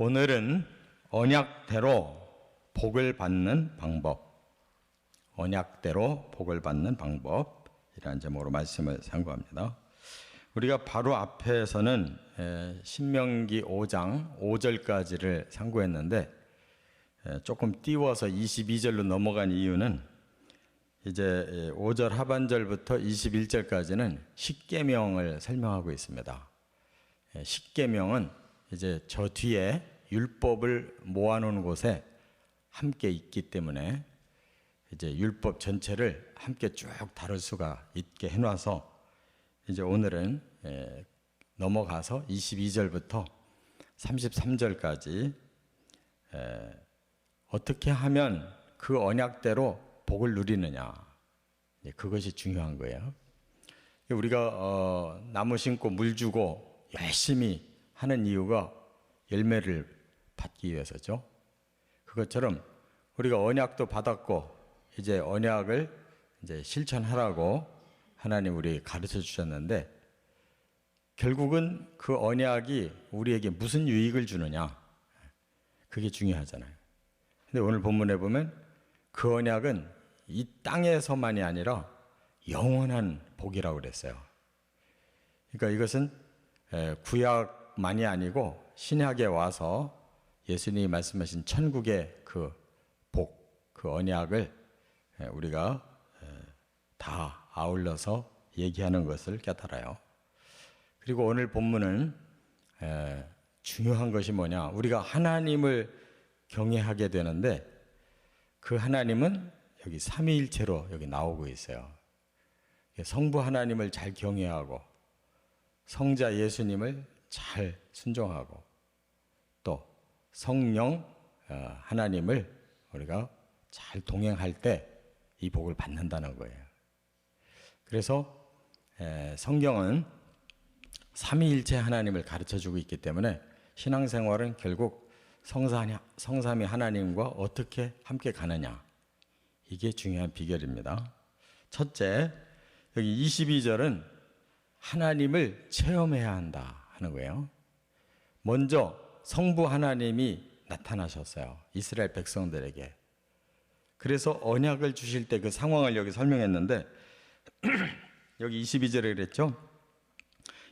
오늘은 언약대로 복을 받는 방법, 언약대로 복을 받는 방법이라는 제목으로 말씀을 상고합니다. 우리가 바로 앞에서는 신명기 5장 5절까지를 상고했는데 조금 띄워서 22절로 넘어간 이유는 이제 5절 하반절부터 21절까지는 십계명을 설명하고 있습니다. 십계명은 이제 저 뒤에 율법을 모아놓은 곳에 함께 있기 때문에 이제 율법 전체를 함께 쭉 다룰 수가 있게 해놔서 이제 오늘은 넘어가서 22절부터 33절까지 어떻게 하면 그 언약대로 복을 누리느냐, 그것이 중요한 거예요. 우리가 나무 심고 물 주고 열심히 하는 이유가 열매를 받기 위해서죠. 그것처럼 우리가 언약도 받았고 이제 언약을 이제 실천하라고 하나님 우리에게 가르쳐 주셨는데, 결국은 그 언약이 우리에게 무슨 유익을 주느냐, 그게 중요하잖아요. 근데 오늘 본문에 보면 그 언약은 이 땅에서만이 아니라 영원한 복이라고 그랬어요. 그러니까 이것은 구약만이 아니고 신약에 와서 예수님이 말씀하신 천국의 그 복, 그 언약을 우리가 다 아울러서 얘기하는 것을 깨달아요. 그리고 오늘 본문은 중요한 것이 뭐냐, 우리가 하나님을 경외하게 되는데 그 하나님은 여기 삼위일체로 여기 나오고 있어요. 성부 하나님을 잘 경외하고 성자 예수님을 잘 순종하고 또 성령 하나님을 우리가 잘 동행할 때 이 복을 받는다는 거예요. 그래서 성경은 삼위일체 하나님을 가르쳐주고 있기 때문에 신앙생활은 결국 성삼위 하나님과 어떻게 함께 가느냐, 이게 중요한 비결입니다. 첫째, 여기 22절은 하나님을 체험해야 한다 하는 거예요. 먼저 성부 하나님이 나타나셨어요, 이스라엘 백성들에게. 그래서 언약을 주실 때 그 상황을 여기 설명했는데 여기 22절에 그랬죠.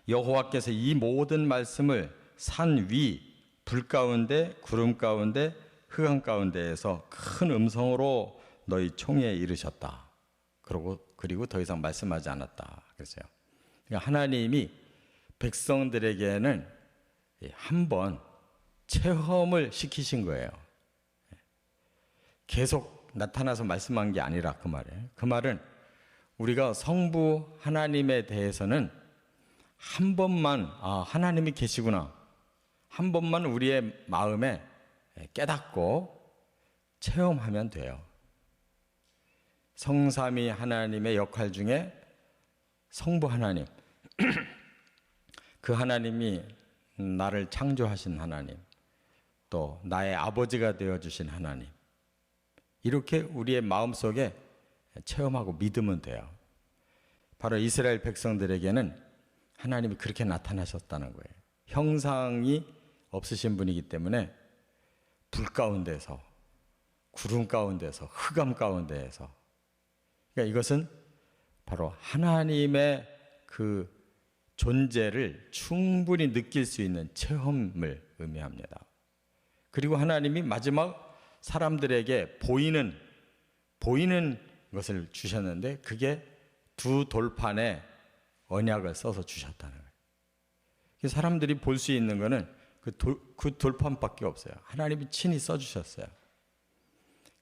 여호와께서 이 모든 말씀을 산 위, 불 가운데, 구름 가운데, 흑암 가운데에서 큰 음성으로 너희 총회에 이르셨다. 그리고 더 이상 말씀하지 않았다 그랬어요. 그러니까 하나님이 백성들에게는 한번 체험을 시키신 거예요. 계속 나타나서 말씀한 게 아니라 그 말이에요. 그 말은 우리가 성부 하나님에 대해서는 한 번만, 하나님이 계시구나, 한 번만 우리의 마음에 깨닫고 체험하면 돼요. 성삼위 하나님의 역할 중에 성부 하나님, 그 하나님이 나를 창조하신 하나님, 또 나의 아버지가 되어주신 하나님, 이렇게 우리의 마음속에 체험하고 믿으면 돼요. 바로 이스라엘 백성들에게는 하나님이 그렇게 나타나셨다는 거예요. 형상이 없으신 분이기 때문에 불 가운데서, 구름 가운데서, 흑암 가운데에서, 그러니까 이것은 바로 하나님의 그 존재를 충분히 느낄 수 있는 체험을 의미합니다. 그리고 하나님이 마지막 사람들에게 보이는 것을 주셨는데 그게 두 돌판에 언약을 써서 주셨다는 거예요. 사람들이 볼 수 있는 거는 그 돌판밖에 없어요. 하나님이 친히 써주셨어요.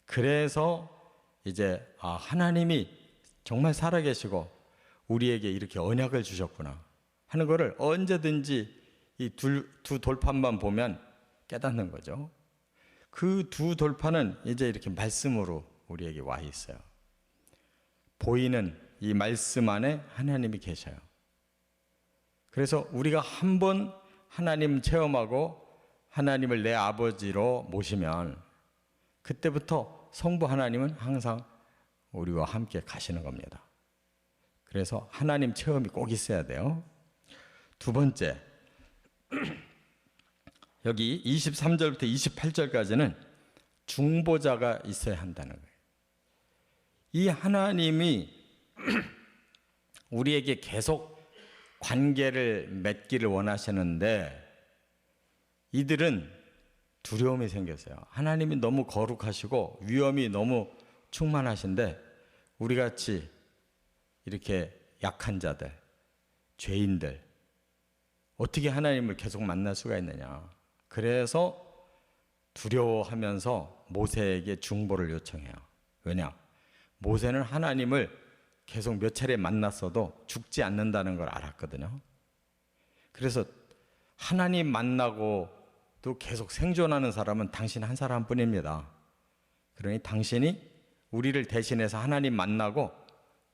그래서 이제 하나님이 정말 살아계시고 우리에게 이렇게 언약을 주셨구나 하는 거를 언제든지 이 두 돌판만 보면 깨닫는 거죠. 그 두 돌판은 이제 이렇게 말씀으로 우리에게 와 있어요. 보이는 이 말씀 안에 하나님이 계셔요. 그래서 우리가 한번 하나님 체험하고 하나님을 내 아버지로 모시면 그때부터 성부 하나님은 항상 우리와 함께 가시는 겁니다. 그래서 하나님 체험이 꼭 있어야 돼요. 두 번째, 여기 23절부터 28절까지는 중보자가 있어야 한다는 거예요. 이 하나님이 우리에게 계속 관계를 맺기를 원하시는데 이들은 두려움이 생겼어요. 하나님이 너무 거룩하시고 위엄이 너무 충만하신데 우리같이 이렇게 약한 자들, 죄인들 어떻게 하나님을 계속 만날 수가 있느냐. 그래서 두려워하면서 모세에게 중보를 요청해요. 왜냐? 모세는 하나님을 계속 몇 차례 만났어도 죽지 않는다는 걸 알았거든요. 그래서 하나님 만나고 또 계속 생존하는 사람은 당신 한 사람뿐입니다. 그러니 당신이 우리를 대신해서 하나님 만나고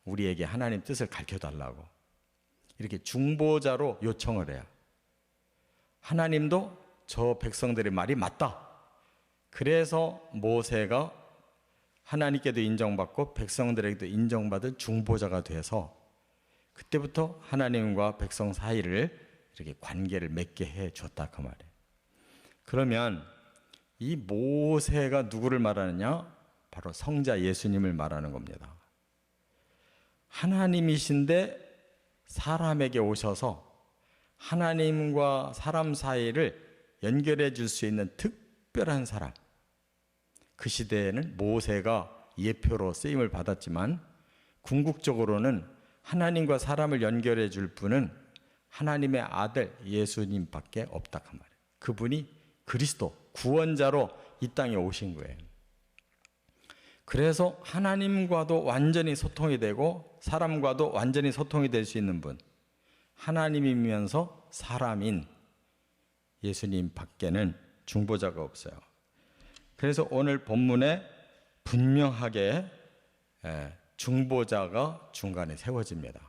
우리에게 하나님 뜻을 가르쳐달라고 이렇게 중보자로 요청을 해요. 하나님도 저 백성들의 말이 맞다. 그래서 모세가 하나님께도 인정받고 백성들에게도 인정받은 중보자가 돼서 그때부터 하나님과 백성 사이를 이렇게 관계를 맺게 해 줬다 그 말이에요. 그러면 이 모세가 누구를 말하느냐? 바로 성자 예수님을 말하는 겁니다. 하나님이신데 사람에게 오셔서 하나님과 사람 사이를 연결해 줄 수 있는 특별한 사람. 그 시대에는 모세가 예표로 쓰임을 받았지만 궁극적으로는 하나님과 사람을 연결해 줄 분은 하나님의 아들 예수님밖에 없다 그 말이에요. 그분이 그리스도 구원자로 이 땅에 오신 거예요. 그래서 하나님과도 완전히 소통이 되고 사람과도 완전히 소통이 될 수 있는 분, 하나님이면서 사람인 예수님 밖에는 중보자가 없어요. 그래서 오늘 본문에 분명하게 중보자가 중간에 세워집니다.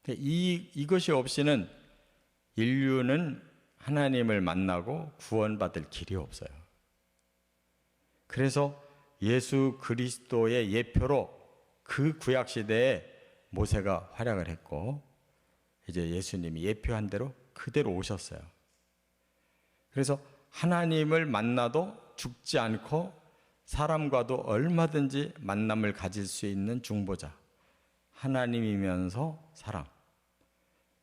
이것이 없이는 인류는 하나님을 만나고 구원받을 길이 없어요. 그래서 예수 그리스도의 예표로 그 구약시대에 모세가 활약을 했고 이제 예수님이 예표한 대로 그대로 오셨어요. 그래서 하나님을 만나도 죽지 않고 사람과도 얼마든지 만남을 가질 수 있는 중보자. 하나님이면서 사람,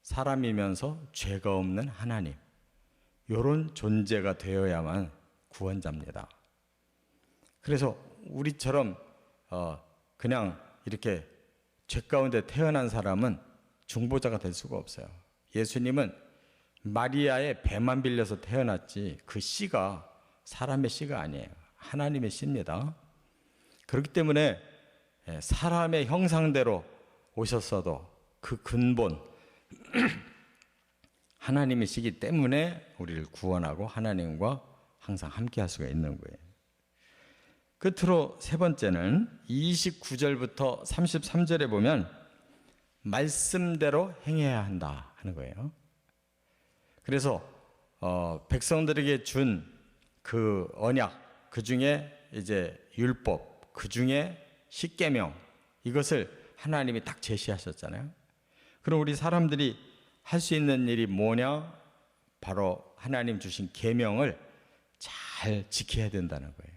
사람이면서 죄가 없는 하나님. 이런 존재가 되어야만 구원자입니다. 그래서 우리처럼 그냥 이렇게 죄 가운데 태어난 사람은 중보자가 될 수가 없어요. 예수님은 마리아의 배만 빌려서 태어났지 그 씨가 사람의 씨가 아니에요. 하나님의 씨입니다. 그렇기 때문에 사람의 형상대로 오셨어도 그 근본 하나님이시기 때문에 우리를 구원하고 하나님과 항상 함께 할 수가 있는 거예요. 끝으로 세 번째는 29절부터 33절에 보면 말씀대로 행해야 한다 하는 거예요. 그래서 백성들에게 준 그 언약, 그 중에 이제 율법, 그 중에 십계명 이것을 하나님이 딱 제시하셨잖아요. 그럼 우리 사람들이 할 수 있는 일이 뭐냐? 바로 하나님 주신 계명을 잘 지켜야 된다는 거예요.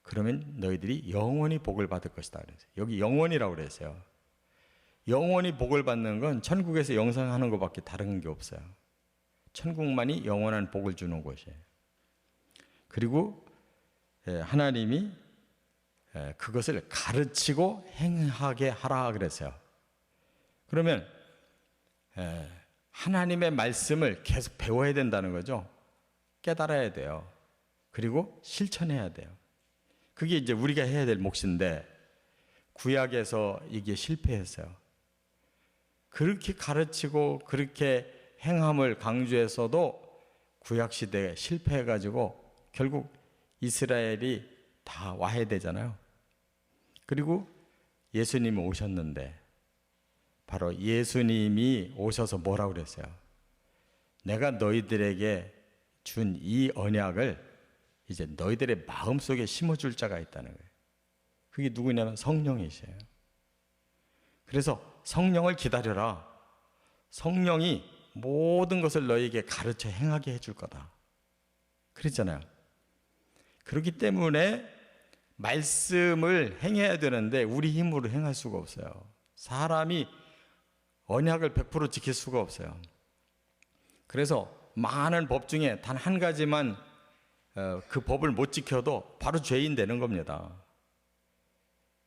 그러면 너희들이 영원히 복을 받을 것이다 그랬어요. 여기 영원이라고 그랬어요. 영원히 복을 받는 건 천국에서 영생하는 것밖에 다른 게 없어요. 천국만이 영원한 복을 주는 곳이에요. 그리고 하나님이 그것을 가르치고 행하게 하라 그랬어요. 그러면 하나님의 말씀을 계속 배워야 된다는 거죠. 깨달아야 돼요. 그리고 실천해야 돼요. 그게 이제 우리가 해야 될 몫인데 구약에서 이게 실패했어요. 그렇게 가르치고 그렇게 행함을 강조해서도 구약시대에 실패해가지고 결국 이스라엘이 다 와야 되잖아요. 그리고 예수님이 오셨는데 바로 예수님이 오셔서 뭐라고 그랬어요? 내가 너희들에게 준 이 언약을 이제 너희들의 마음속에 심어줄 자가 있다는 거예요. 그게 누구냐면 성령이세요. 그래서 성령을 기다려라. 성령이 모든 것을 너희에게 가르쳐 행하게 해줄 거다. 그랬잖아요. 그렇기 때문에 말씀을 행해야 되는데 우리 힘으로 행할 수가 없어요. 사람이 언약을 100% 지킬 수가 없어요. 그래서 많은 법 중에 단 한 가지만 그 법을 못 지켜도 바로 죄인 되는 겁니다.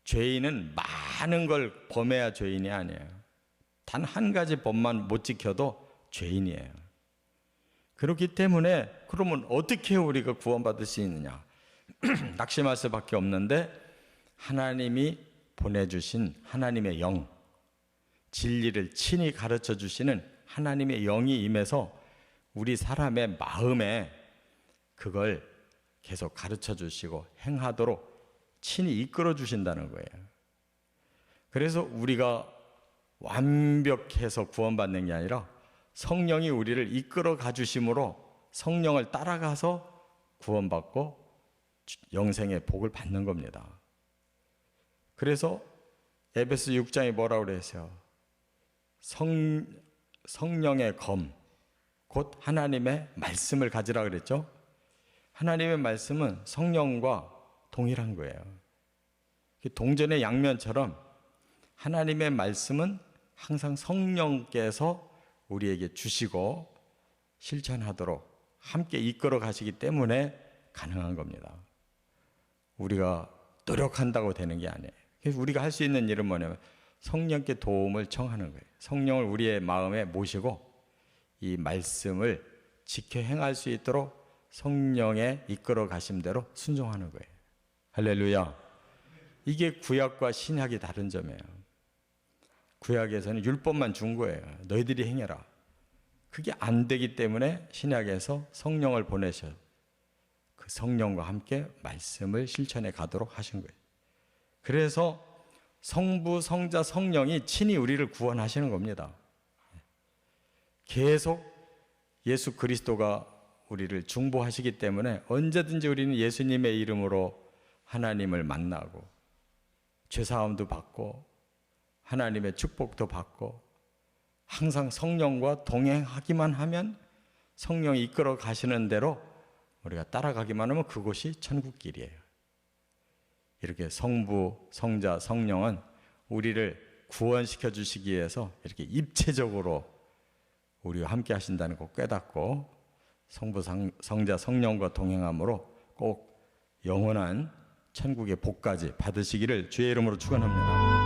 죄인은 많은 걸 범해야 죄인이 아니에요. 단 한 가지 법만 못 지켜도 죄인이에요. 그렇기 때문에 그러면 어떻게 우리가 구원받을 수 있느냐? 낙심할 수밖에 없는데 하나님이 보내주신 하나님의 영, 진리를 친히 가르쳐 주시는 하나님의 영이 임해서 우리 사람의 마음에 그걸 계속 가르쳐 주시고 행하도록 친히 이끌어 주신다는 거예요. 그래서 우리가 완벽해서 구원받는 게 아니라 성령이 우리를 이끌어 가주심으로 성령을 따라가서 구원받고 영생의 복을 받는 겁니다. 그래서 에베소 6장에 뭐라고 그랬어요? 성령의 검, 곧 하나님의 말씀을 가지라 그랬죠? 하나님의 말씀은 성령과 동일한 거예요. 동전의 양면처럼 하나님의 말씀은 항상 성령께서 우리에게 주시고 실천하도록 함께 이끌어 가시기 때문에 가능한 겁니다. 우리가 노력한다고 되는 게 아니에요. 그래서 우리가 할 수 있는 일은 뭐냐면 성령께 도움을 청하는 거예요. 성령을 우리의 마음에 모시고 이 말씀을 지켜 행할 수 있도록 성령의 이끌어 가심대로 순종하는 거예요. 할렐루야. 이게 구약과 신약이 다른 점이에요. 구약에서는 율법만 준 거예요. 너희들이 행해라. 그게 안 되기 때문에 신약에서 성령을 보내셔 그 성령과 함께 말씀을 실천해 가도록 하신 거예요. 그래서 성부, 성자, 성령이 친히 우리를 구원하시는 겁니다. 계속 예수 그리스도가 우리를 중보하시기 때문에 언제든지 우리는 예수님의 이름으로 하나님을 만나고 죄사함도 받고 하나님의 축복도 받고 항상 성령과 동행하기만 하면 성령이 이끌어 가시는 대로 우리가 따라가기만 하면 그곳이 천국길이에요. 이렇게 성부, 성자, 성령은 우리를 구원시켜 주시기 위해서 이렇게 입체적으로 우리와 함께 하신다는 거 깨닫고 성부, 성자, 성령과 동행함으로 꼭 영원한 천국의 복까지 받으시기를 주의 이름으로 축원합니다.